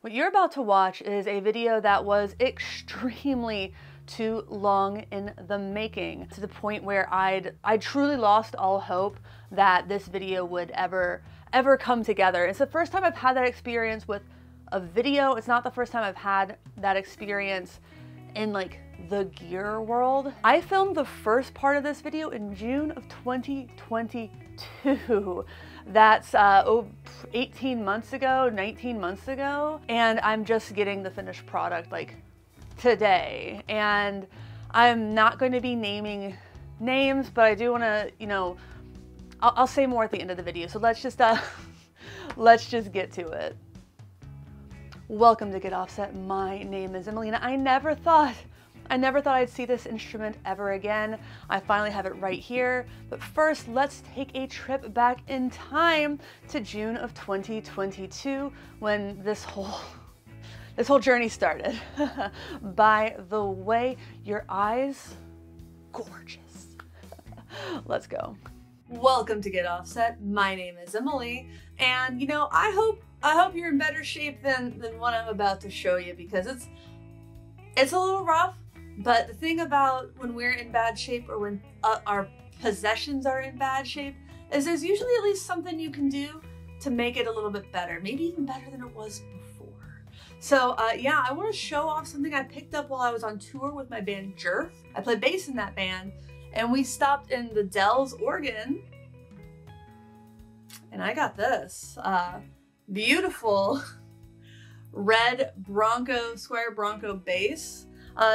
What you're about to watch is a video that was extremely too long in the making, to the point where I truly lost all hope that this video would ever come together. It's the first time I've had that experience with a video. It's not the first time I've had that experience in like the gear world. I filmed the first part of this video in June of 2022. That's 18 months ago, 19 months ago. And I'm just getting the finished product like today. And I'm not going to be naming names, but I do want to, you know, I'll say more at the end of the video. So let's just get to it. Welcome to Get Offset. My name is Emily, and I never thought I'd see this instrument ever again. I finally have it right here. But first, let's take a trip back in time to June of 2022, when this whole journey started. By the way, your eyes, gorgeous. Let's go. Welcome to Get Offset. My name is Emily, and you know, I hope you're in better shape than what I'm about to show you, because it's a little rough. But the thing about when we're in bad shape, or when our possessions are in bad shape, is there's usually at least something you can do to make it a little bit better, maybe even better than it was before. So yeah, I want to show off something I picked up while I was on tour with my band Jerf. I play bass in that band, and we stopped in the Dells, Oregon, and I got this beautiful red Squier Bronco bass.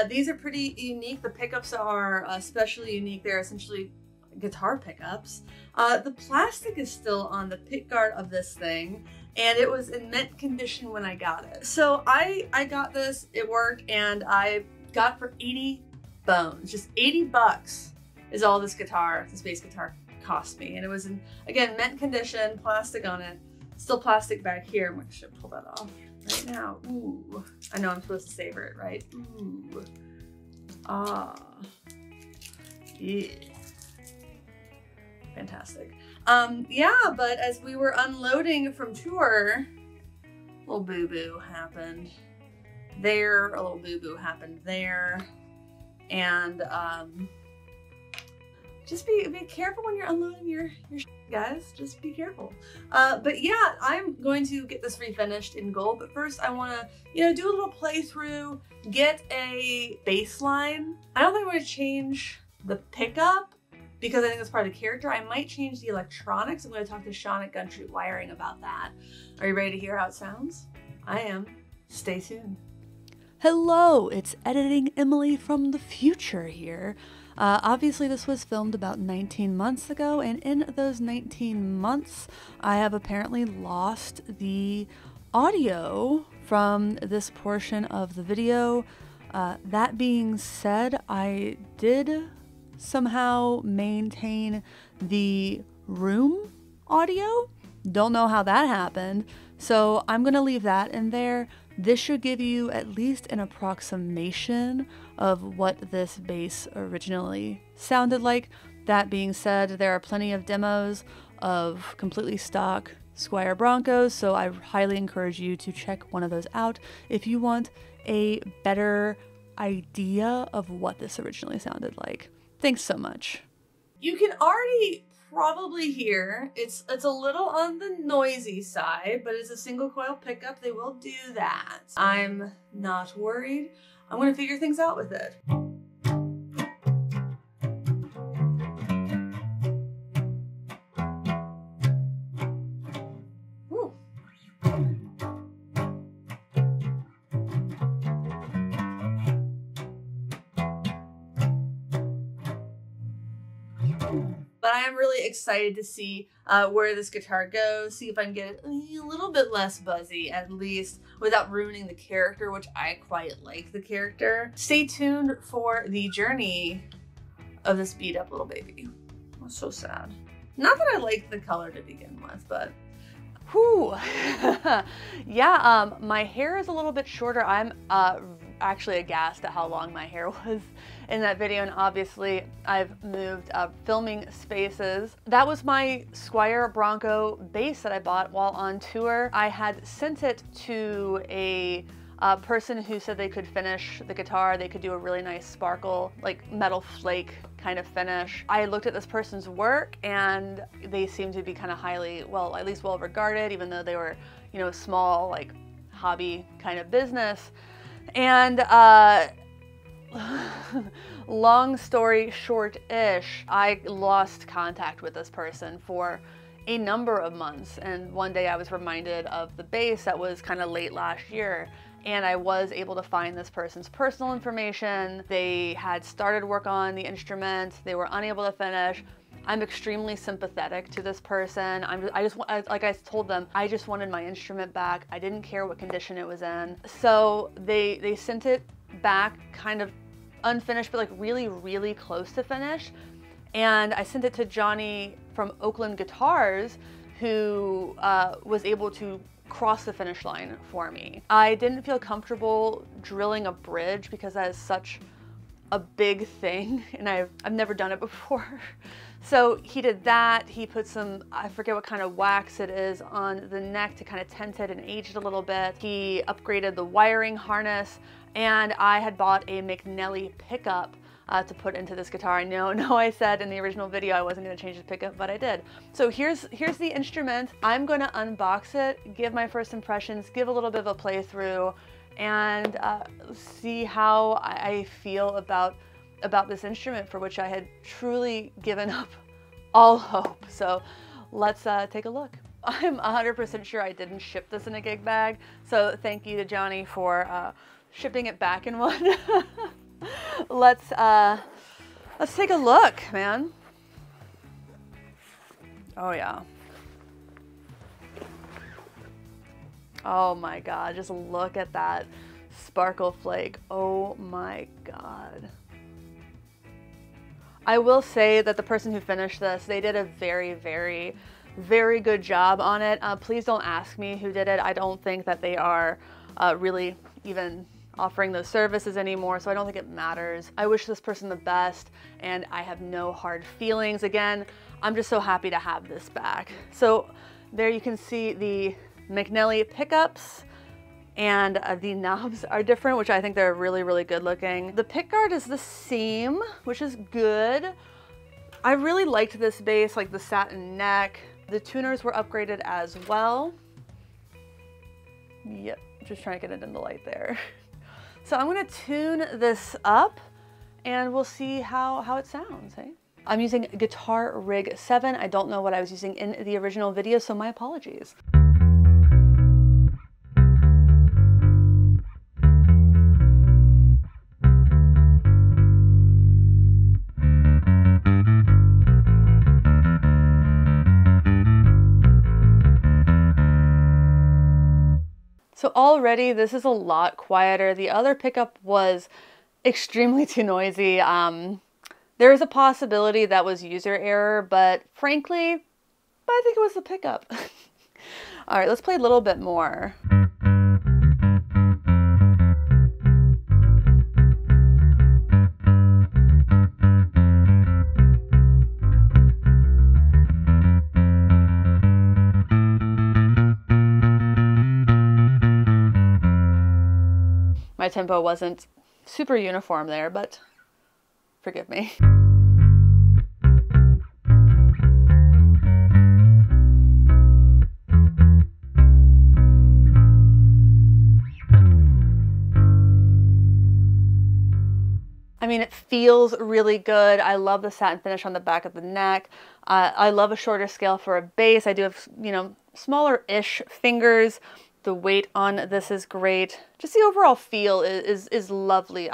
These are pretty unique. The pickups are especially unique. They're essentially guitar pickups. The plastic is still on the pickguard of this thing, and it was in mint condition when I got it. So I got this at work, and I got it for 80 bones. Just 80 bucks is all this bass guitar cost me. And it was in, again, mint condition, plastic on it. Still plastic back here. I'm gonna pull that off right now. Ooh, I know I'm supposed to savor it, right? Ooh, ah, yeah, fantastic. Yeah, but as we were unloading from tour, a little boo-boo happened there, a little boo-boo happened there, and just be careful when you're unloading your guys. Just be careful. But yeah, I'm going to get this refinished in gold. But first, I want to, you know, do a little playthrough, get a bass line. I don't think I'm going to change the pickup, because I think that's part of the character. I might change the electronics. I'm going to talk to Sean at Gun Street Wiring about that. Are you ready to hear how it sounds? I am. Stay tuned. Hello, it's Editing Emily from the future here. Obviously this was filmed about 19 months ago, and in those 19 months, I have apparently lost the audio from this portion of the video. That being said, I did somehow maintain the room audio. Don't know how that happened, so I'm gonna leave that in there. This should give you at least an approximation of what this bass originally sounded like. That being said, there are plenty of demos of completely stock Squier Broncos, so I highly encourage you to check one of those out if you want a better idea of what this originally sounded like. Thanks so much. You can already probably hear it's a little on the noisy side, but it's a single coil pickup. They will do that. I'm not worried. I'm going to figure things out with it. Woo. But I am really excited to see where this guitar goes, see if I can get it a little bit less buzzy, at least, without ruining the character, which I quite like the character. Stay tuned for the journey of this beat up little baby. That's so sad. Not that I like the color to begin with, but whew. Yeah, my hair is a little bit shorter. I'm actually aghast at how long my hair was in that video, and obviously I've moved filming spaces. That was my Squier Bronco bass that I bought while on tour. I had sent it to a person who said they could finish the guitar. They could do a really nice sparkle, like metal flake kind of finish. I looked at this person's work and they seemed to be kind of highly, well, at least well regarded, even though they were, you know, small, like hobby kind of business. And long story short-ish, I lost contact with this person for a number of months. And one day I was reminded of the bass that was kind of late last year. And I was able to find this person's personal information. They had started work on the instrument. They were unable to finish. I'm extremely sympathetic to this person. Like I told them, I just wanted my instrument back. I didn't care what condition it was in. So they sent it back kind of unfinished, but like really, really close to finish. And I sent it to Johnny from Oakland Guitars, who was able to cross the finish line for me. I didn't feel comfortable drilling a bridge because that is such a big thing, and I've never done it before. So he did that. He put some, I forget what kind of wax it is, on the neck to kind of tent it and age it a little bit. He upgraded the wiring harness, and I had bought a McNelly pickup to put into this guitar. I know I said in the original video I wasn't going to change the pickup, but I did. So here's the instrument. I'm going to unbox it, give my first impressions, give a little bit of a playthrough, and see how I feel about this instrument, for which I had truly given up all hope. So let's take a look. I'm 100% sure I didn't ship this in a gig bag, so thank you to Johnny for shipping it back in one. Let's take a look, man. Oh yeah. Oh my God, just look at that sparkle flake. Oh my God. I will say that the person who finished this, they did a very, very, very good job on it. Please don't ask me who did it. I don't think that they are really even offering those services anymore, so I don't think it matters. I wish this person the best, and I have no hard feelings. Again, I'm just so happy to have this back. So there you can see the McNelly pickups, and the knobs are different, which I think they're really, really good looking. The pickguard is the same, which is good. I really liked this bass, like the satin neck. The tuners were upgraded as well. Yep, just trying to get it in the light there. So I'm gonna tune this up and we'll see how it sounds, hey? I'm using Guitar Rig 7. I don't know what I was using in the original video, so my apologies. So already this is a lot quieter. The other pickup was extremely too noisy. There is a possibility that was user error, but frankly, I think it was the pickup. All right, let's play a little bit more. My tempo wasn't super uniform there, but forgive me. I mean, it feels really good. I love the satin finish on the back of the neck. I love a shorter scale for a bass. I do have, you know, smaller-ish fingers. The weight on this is great. Just the overall feel is lovely.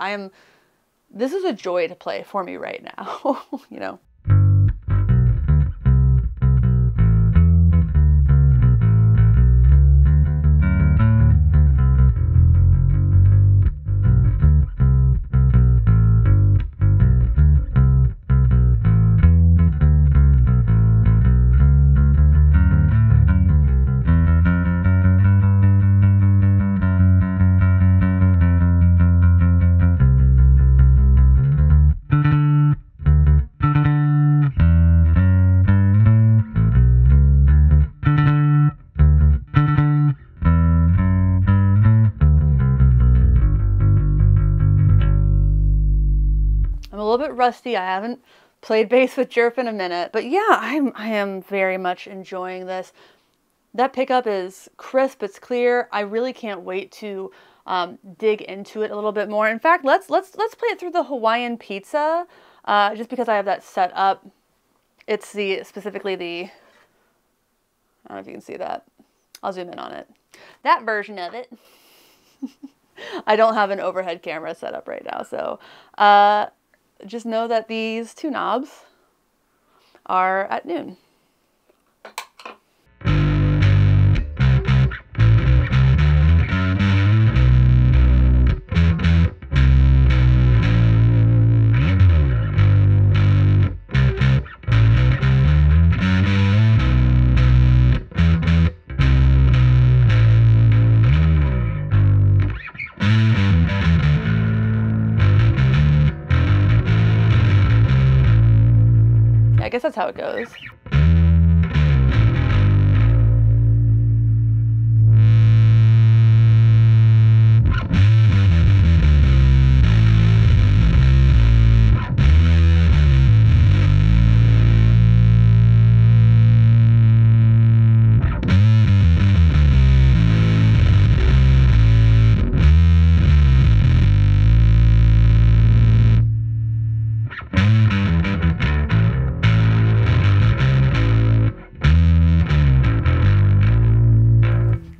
This is a joy to play for me right now, you know. a little bit rusty. I haven't played bass with Jerf in a minute, but yeah, I am very much enjoying this. That pickup is crisp, it's clear. I really can't wait to dig into it a little bit more. In fact, let's play it through the Hawaiian pizza, just because I have that set up. It's specifically the, I don't know if you can see that. I'll zoom in on it. That version of it. I don't have an overhead camera set up right now, so just know that these two knobs are at noon. I guess that's how it goes.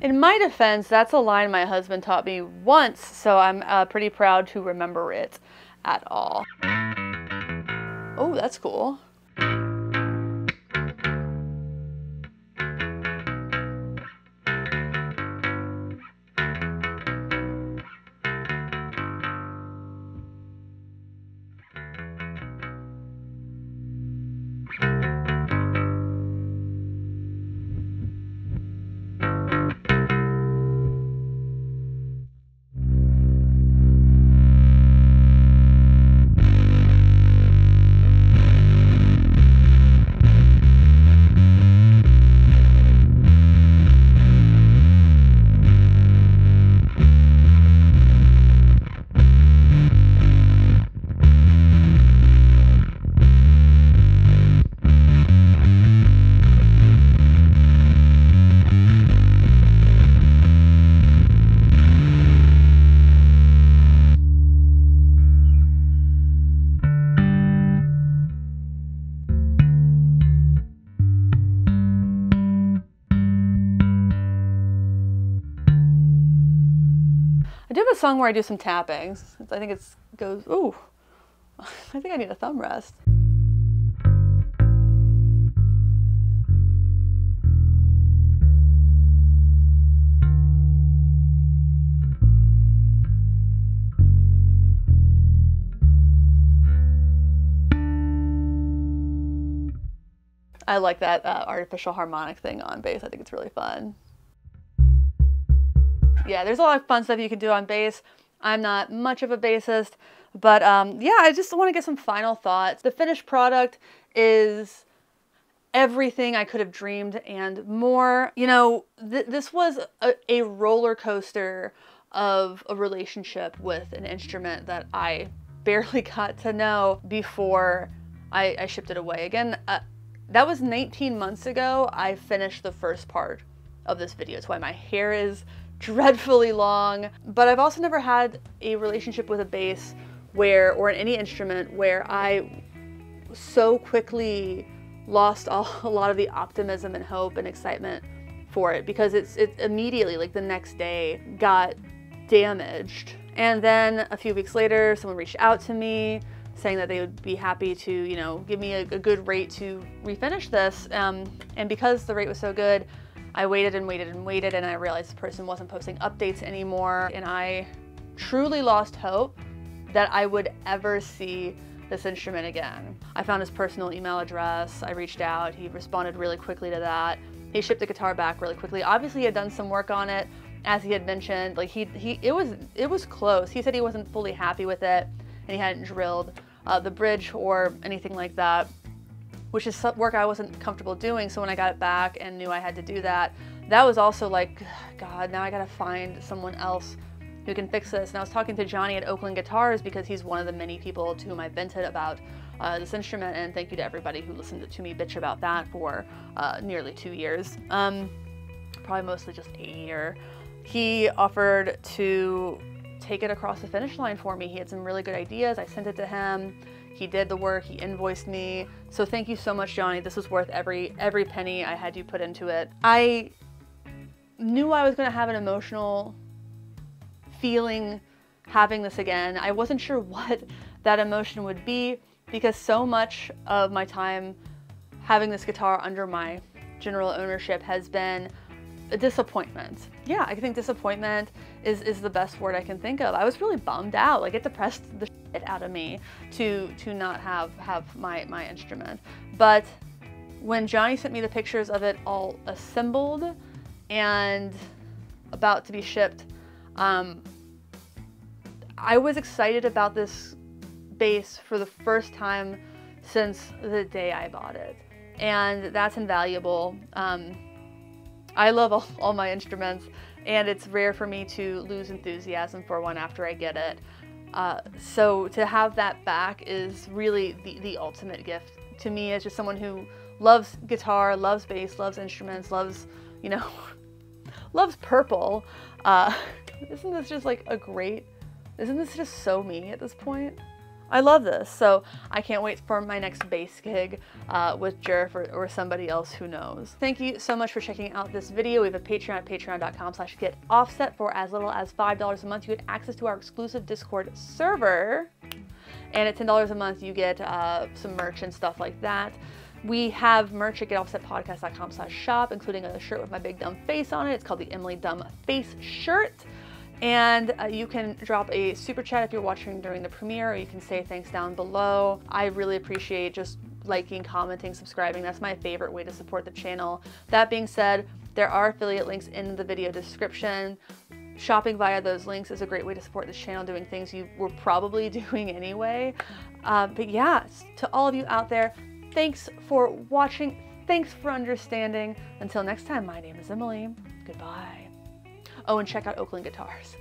In my defense, that's a line my husband taught me once, so I'm pretty proud to remember it at all. Oh, that's cool. I do have a song where I do some tapping. I think it goes, ooh, I think I need a thumb rest. I like that artificial harmonic thing on bass. I think it's really fun. Yeah, there's a lot of fun stuff you can do on bass. I'm not much of a bassist, but yeah, I just want to get some final thoughts. The finished product is everything I could have dreamed and more. You know, this was a roller coaster of a relationship with an instrument that I barely got to know before I shipped it away. Again, that was 19 months ago. I finished the first part of this video. It's why my hair is dreadfully long. But I've also never had a relationship with a bass where, or any instrument, where I so quickly lost a lot of the optimism and hope and excitement for it, because it immediately, like the next day, got damaged. And then a few weeks later, someone reached out to me saying that they would be happy to, you know, give me a good rate to refinish this. And because the rate was so good, I waited and waited and waited, and I realized the person wasn't posting updates anymore. And I truly lost hope that I would ever see this instrument again. I found his personal email address. I reached out. He responded really quickly to that. He shipped the guitar back really quickly. Obviously, he had done some work on it, as he had mentioned. Like it was close. He said he wasn't fully happy with it, and he hadn't drilled the bridge or anything like that, which is work I wasn't comfortable doing. So when I got it back and knew I had to do that, that was also like, God, now I gotta find someone else who can fix this. And I was talking to Johnny at Oakland Guitars because he's one of the many people to whom I vented about this instrument, and thank you to everybody who listened to me bitch about that for nearly 2 years. Probably mostly just a year. He offered to take it across the finish line for me. He had some really good ideas. I sent it to him. He did the work. He invoiced me. So thank you so much, Johnny. This was worth every penny I had you put into it. I knew I was going to have an emotional feeling having this again. I wasn't sure what that emotion would be because so much of my time having this guitar under my general ownership has been a disappointment. Yeah, I think disappointment is the best word I can think of. I was really bummed out. Like, it depressed the shit out of me to not have my instrument. But when Johnny sent me the pictures of it all assembled and about to be shipped, I was excited about this bass for the first time since the day I bought it. And that's invaluable. I love all my instruments, and it's rare for me to lose enthusiasm for one after I get it. So to have that back is really the ultimate gift to me as just someone who loves guitar, loves bass, loves instruments, loves, you know, loves purple. Isn't this just like isn't this just so me at this point? I love this, so I can't wait for my next bass gig with Jerf or somebody else who knows. Thank you so much for checking out this video. We have a Patreon at patreon.com/getoffset. For as little as $5 a month, you get access to our exclusive Discord server. And at $10 a month, you get some merch and stuff like that. We have merch at getoffsetpodcast.com/shop, including a shirt with my big dumb face on it. It's called the Emily Dumb Face shirt. And you can drop a super chat if you're watching during the premiere, or you can say thanks down below. I really appreciate just liking, commenting, subscribing. That's my favorite way to support the channel. That being said, there are affiliate links in the video description. Shopping via those links is a great way to support this channel, doing things you were probably doing anyway. But yeah, to all of you out there, thanks for watching. Thanks for understanding. Until next time, my name is Emily. Goodbye. Oh, and check out Oakland Guitars.